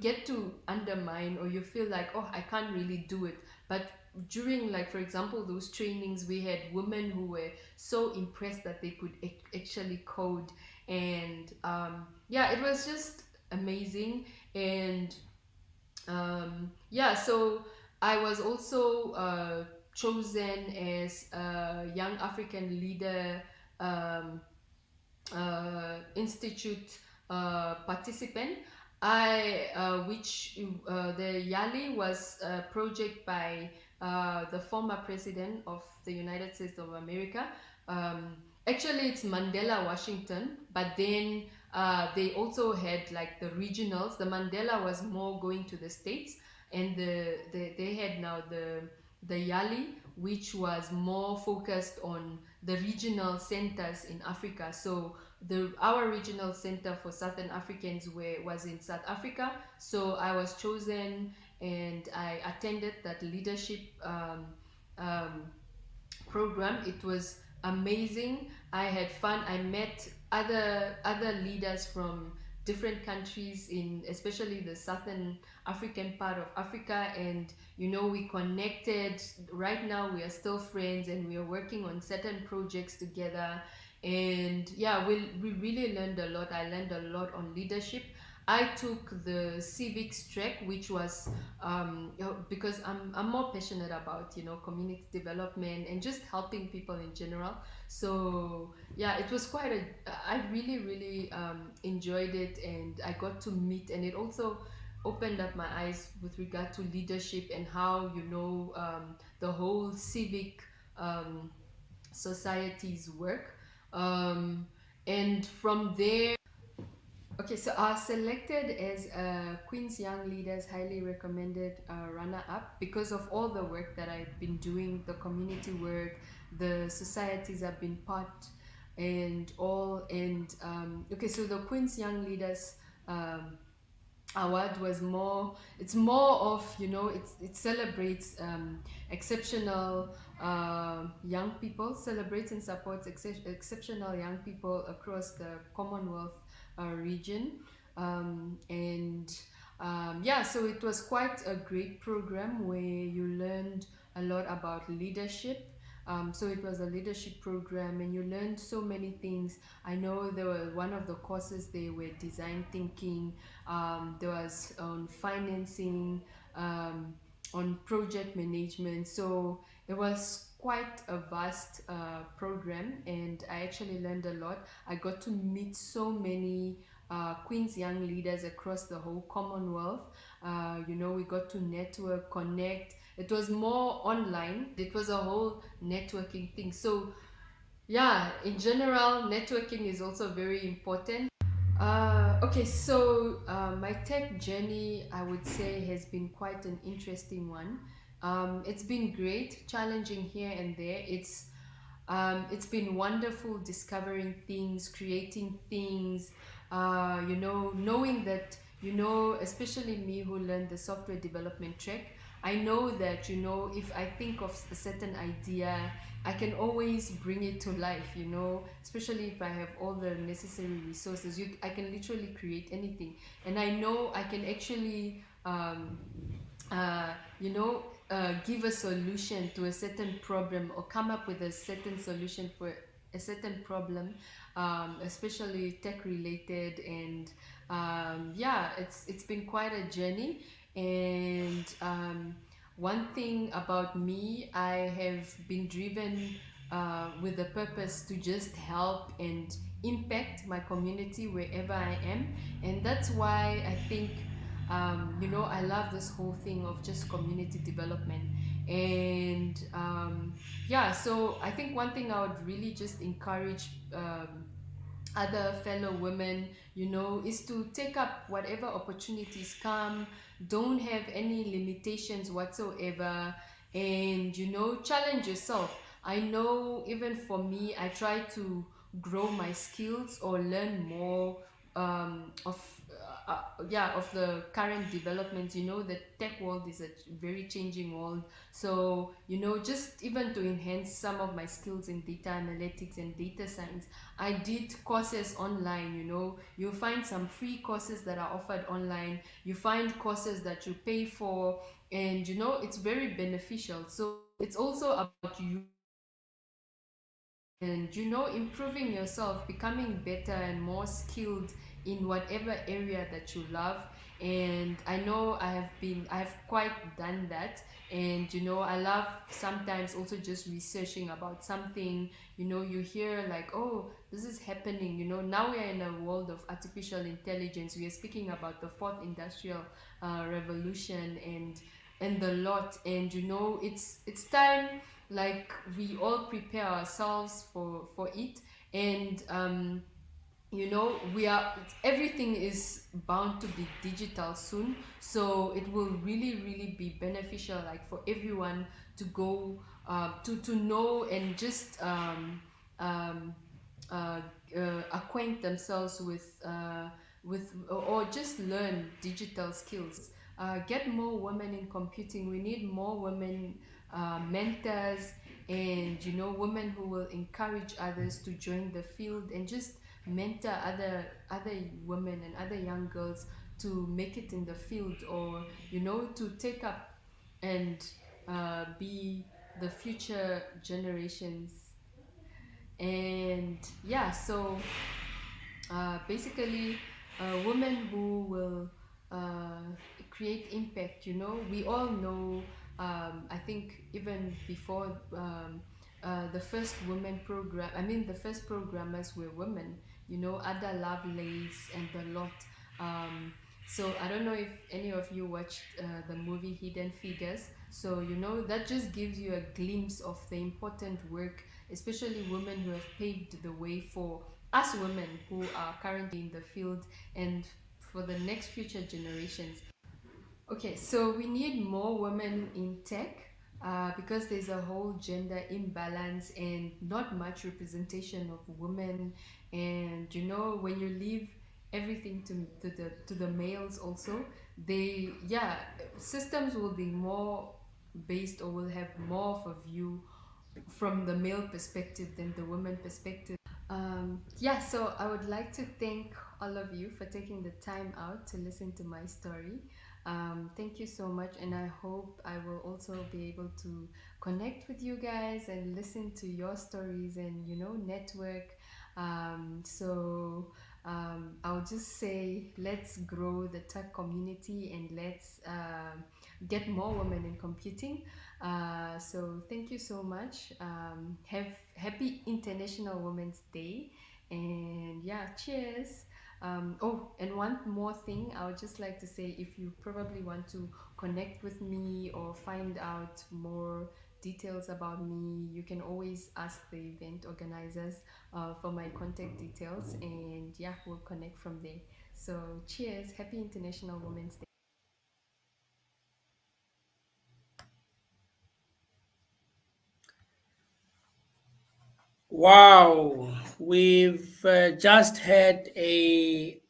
get to undermine, or you feel like, oh, I can't really do it. But during, like, for example, those trainings, we had women who were so impressed that they could actually code. And yeah, it was just amazing. And yeah, so I was also chosen as a Young African Leader Institute participant. Which the Yali was a project by the former president of the United States of America. Actually, it's Mandela, Washington, but then they also had like the regionals. The Mandela was more going to the States, and they had now the Yali, which was more focused on the regional centers in Africa. So our regional center for Southern Africans was in South Africa. So I was chosen, and I attended that leadership um, program. It was amazing. I had fun. I met other leaders from different countries, in especially the Southern African part of Africa, and we connected. Right now we are still friends, and we are working on certain projects together. And yeah, we really learned a lot. I learned a lot on leadership. I took the civics track, which was because I'm more passionate about community development and just helping people in general. So yeah, it was quite a I really enjoyed it, and I got to meet, and it also opened up my eyes with regard to leadership and how the whole civic societies work. And from there, okay, so I was selected as Queen's Young Leaders Highly Recommended runner-up because of all the work that I've been doing, the community work, the societies I've been part, and all. And okay, so the Queen's Young Leaders award was it's more of it celebrates exceptional young people, celebrates and supports exceptional young people across the Commonwealth region. And yeah, so it was quite a great program where you learned a lot about leadership. So it was a leadership program, and you learned so many things. I know there were one of the courses, they were design thinking, there was on financing, on project management. So it was quite a vast program, and I actually learned a lot. I got to meet so many Queen's Young Leaders across the whole Commonwealth. We got to network, connect. It was more online. It was a whole networking thing. So yeah, in general, networking is also very important. Okay, so my tech journey, I would say, has been quite an interesting one. It's been great, challenging here and there. It's been wonderful discovering things, creating things, knowing that, especially me who learned the software development track, I know that, if I think of a certain idea, I can always bring it to life, especially if I have all the necessary resources. I can literally create anything. And I know I can actually give a solution to a certain problem, or come up with a certain solution for a certain problem, especially tech related. And yeah, it's been quite a journey. And one thing about me, I have been driven with the purpose to just help and impact my community wherever I am. And that's why I think, I love this whole thing of just community development. And yeah, so I think one thing I would really just encourage other fellow women, is to take up whatever opportunities come. Don't have any limitations whatsoever. And, challenge yourself. I know even for me, I try to grow my skills or learn more of the current developments. The tech world is a very changing world. So, just even to enhance some of my skills in data analytics and data science, I did courses online. You'll find some free courses that are offered online. You find courses that you pay for, and it's very beneficial. So it's also about you and improving yourself, becoming better and more skilled in whatever area that you love. And I know I've quite done that. And I love sometimes also just researching about something. You hear like, oh, this is happening. Now we are in a world of artificial intelligence. We are speaking about the fourth industrial revolution, and the lot. And it's time, like, we all prepare ourselves for it. And we are everything is bound to be digital soon. So it will really, really be beneficial, like, for everyone to go to know and just um, uh, acquaint themselves with, or just learn digital skills. Get more women in computing. We need more women mentors, and women who will encourage others to join the field, and just mentor other women and other young girls to make it in the field, or to take up and be the future generations. And yeah, so basically, women who will uh, create impact. We all know, I think even before the first women program, I mean, the first programmers were women, Ada Lovelace and the lot. So I don't know if any of you watched the movie Hidden Figures. So that just gives you a glimpse of the important work, especially women who have paved the way for us women who are currently in the field, and for the next future generations. Okay, so we need more women in tech, because there's a whole gender imbalance and not much representation of women. And when you leave everything to the males also, they yeah, systems will be more based, or will have more of a view from the male perspective than the woman perspective. Yeah, so I would like to thank all of you for taking the time out to listen to my story. Thank you so much, and I hope I will also be able to connect with you guys and listen to your stories and network. I'll just say, let's grow the tech community, and let's get more women in computing. So thank you so much. Have happy International Women's Day, and yeah, cheers. Oh, and one more thing, I would just like to say, if you probably want to connect with me or find out more details about me, you can always ask the event organizers for my contact details, and yeah, we'll connect from there. So cheers, happy International Women's Day. Wow, we've just had a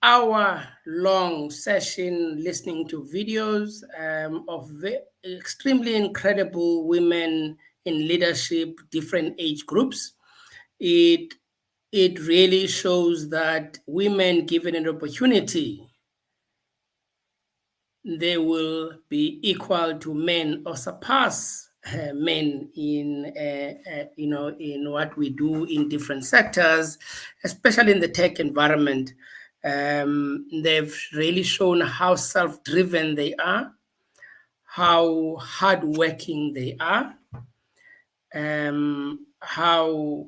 hour-long session listening to videos of extremely incredible women in leadership, different age groups. It it really shows that women given an opportunity, they will be equal to men or surpass men in in what we do in different sectors, especially in the tech environment. They've really shown how self-driven they are, how hardworking they are, how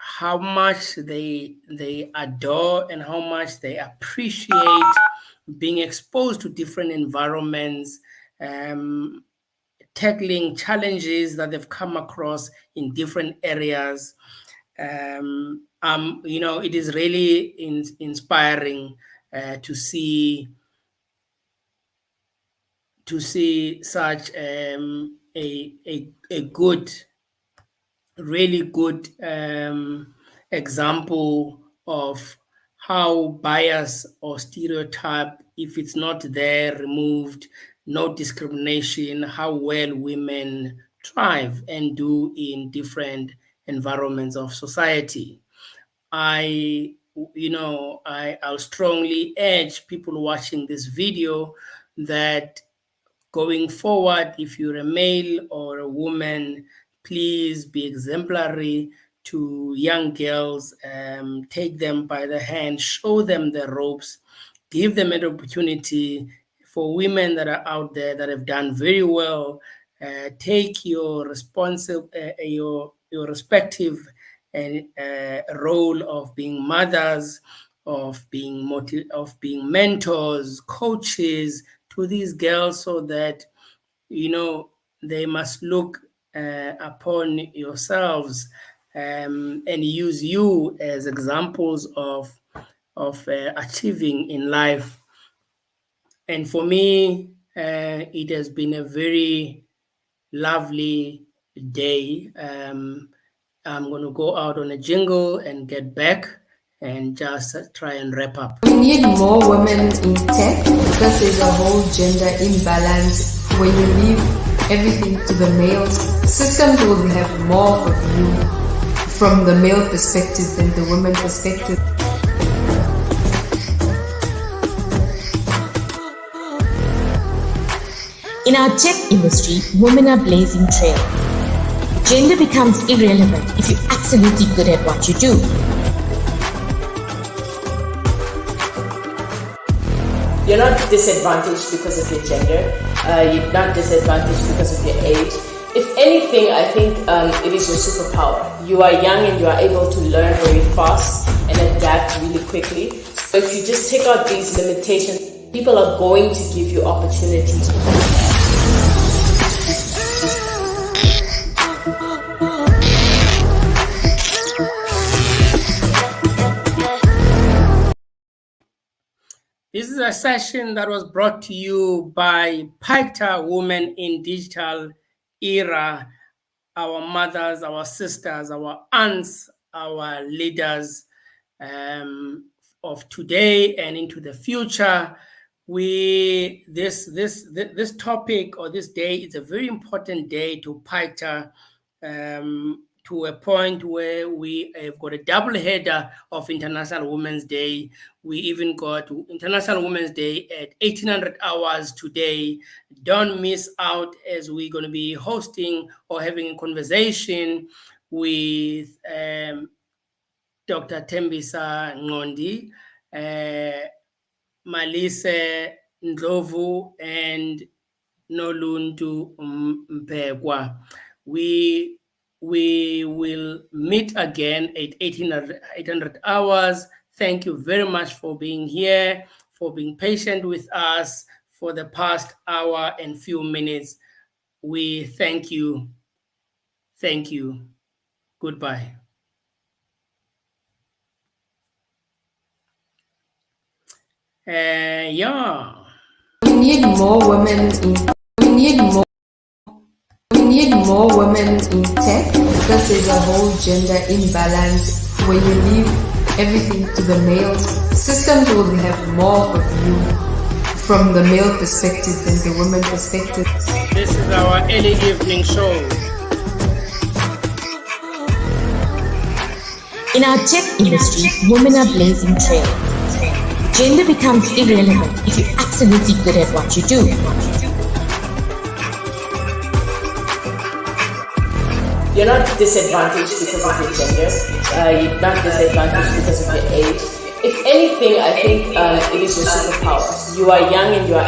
how much they adore and how much they appreciate being exposed to different environments, um, tackling challenges that they've come across in different areas. It is really inspiring to see such a good, really good example of how bias or stereotype, if it's not there, removed, no discrimination, how well women thrive and do in different environments of society. I'll strongly urge people watching this video that going forward, if you're a male or a woman, please be exemplary to young girls. Take them by the hand, show them the ropes, give them an opportunity. For women that are out there that have done very well, take your your respective role of being mothers, of being mentors, coaches to these girls, so that they must look upon yourselves and use you as examples of achieving in life. And for me, it has been a very lovely day. I'm going to go out on a jingle and get back and just try and wrap up. We need more women in tech because there's a whole gender imbalance. When you leave everything to the males, systems will have more of you from the male perspective than the woman perspective. In our tech industry, women are blazing trail. Gender becomes irrelevant if you're absolutely good at what you do. You're not disadvantaged because of your gender. You're not disadvantaged because of your age. If anything, I think it is your superpower. You are young and you are able to learn very fast and adapt really quickly. So if you just take out these limitations, people are going to give you opportunities. This is a session that was brought to you by Picta Women in Digital Era, our mothers, our sisters, our aunts, our leaders of today and into the future. This topic or this day is a very important day to Picta, to a point where we have got a double header of International Women's Day. We even got International Women's Day at 1800 hours today. Don't miss out, as we're going to be hosting or having a conversation with Dr. Tembisa Ngondi, Malise Ndlovu, and Noluntu Mpegwa. We will meet again at 800 hours. Thank you very much for being here, for being patient with us for the past hour and few minutes. We thank you. Thank you. Goodbye. Yeah. We need more women in. We need more more women in tech because there's a whole gender imbalance. When you leave everything to the males, systems will have more of you from the male perspective than the woman perspective. This is our early evening show. In our tech industry, women are blazing trails. Gender becomes irrelevant if you're absolutely good at what you do. You're not disadvantaged because of your gender. You're not disadvantaged because of your age. If anything, I think it is your superpower. You are young and you are